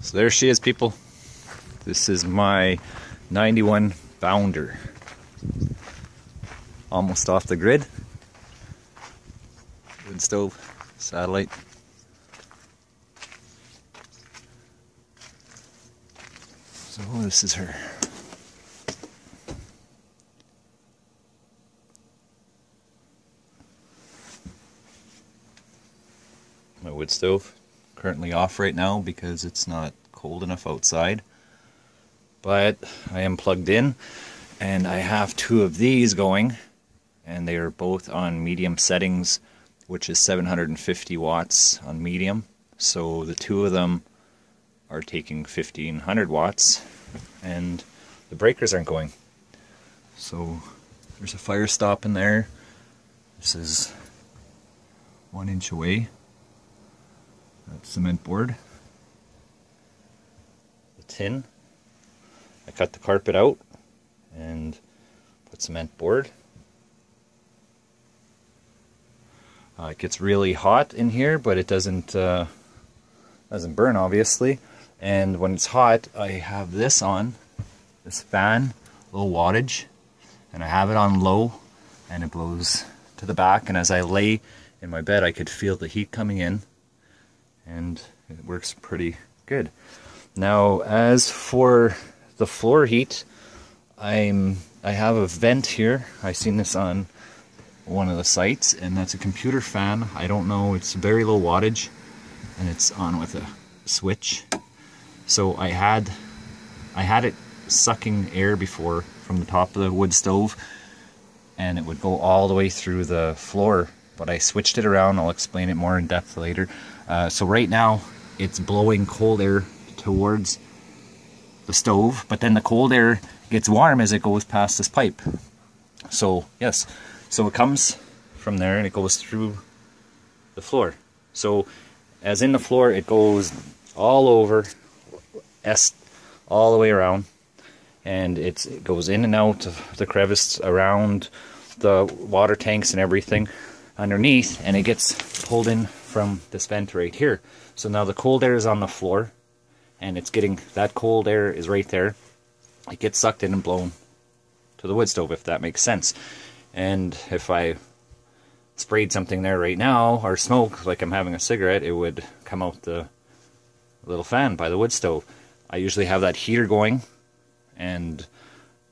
So there she is, people. This is my 91 Bounder. Almost off the grid. Wood stove, satellite. So this is her. My wood stove. Currently off right now because it's not cold enough outside, but I am plugged in and I have two of these going, and they are both on medium settings, which is 750 watts on medium. So the two of them are taking 1500 watts and the breakers aren't going. So there's a fire stop in there. This is 1 inch away. That cement board. The tin. I cut the carpet out and put cement board. It gets really hot in here, but it doesn't burn, obviously. And when it's hot, I have this on, this fan, low wattage, and I have it on low, and it blows to the back. And as I lay in my bed, I could feel the heat coming in. And it works pretty good. Now, as for the floor heat, I have a vent here. I've seen this on one of the sites, and that's a computer fan. I don't know, it's very low wattage, and it's on with a switch. So I had it sucking air before from the top of the wood stove, and it would go all the way through the floor. But I switched it around. I'll explain it more in depth later. So right now it's blowing cold air towards the stove, but then the cold air gets warm as it goes past this pipe. So yes, so it comes from there and it goes through the floor. So as in the floor, it goes all over, all the way around, and it goes in and out of the crevice around the water tanks and everything underneath, and it gets pulled in from this vent right here. So now the cold air is on the floor, and it's getting, that cold air is right there. It gets sucked in and blown to the wood stove, if that makes sense. And if I sprayed something there right now, or smoke, like I'm having a cigarette, it would come out the little fan by the wood stove. I usually have that heater going, and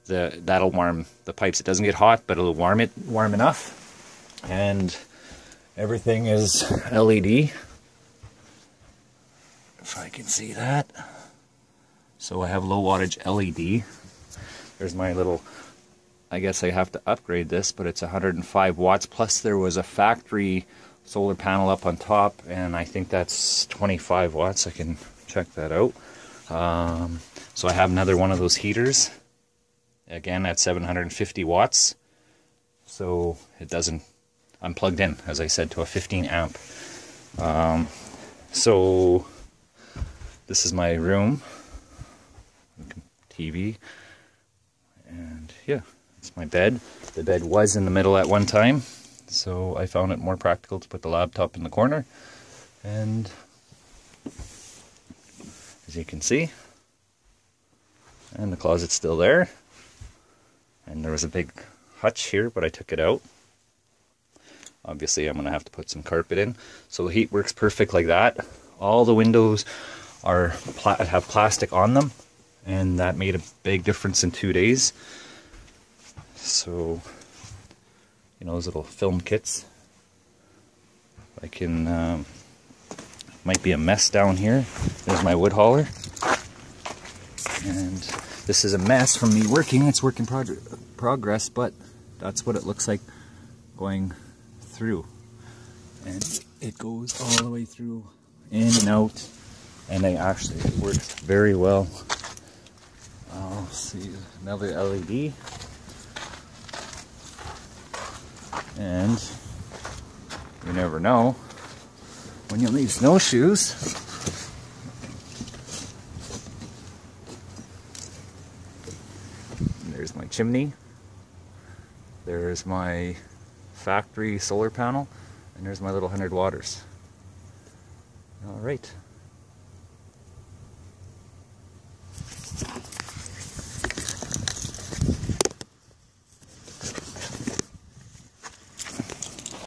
that'll warm the pipes. It doesn't get hot, but it'll warm enough. And everything is LED, if I can see that. So I have low wattage LED. There's my little, I guess I have to upgrade this, but it's 105 watts, plus there was a factory solar panel up on top, and I think that's 25 watts. I can check that out. So I have another one of those heaters, again at 750 watts. So it doesn't, I'm plugged in, as I said, to a 15 amp. So this is my room, TV, and yeah, it's my bed. The bed was in the middle at one time, so I found it more practical to put the laptop in the corner. And as you can see, and the closet's still there, and there was a big hutch here, but I took it out. Obviously I'm going to have to put some carpet in. So the heat works perfect like that. All the windows have plastic on them, and that made a big difference in 2 days. So, you know, those little film kits. I can, might be a mess down here. There's my wood hauler. And this is a mess from me working. It's work in progress, but that's what it looks like going through, and it goes all the way through, in and out, and it actually works very well. I'll see another LED, and you never know when you'll need snowshoes. There's my chimney. There's my factory solar panel, and there's my little 100 watters. All right.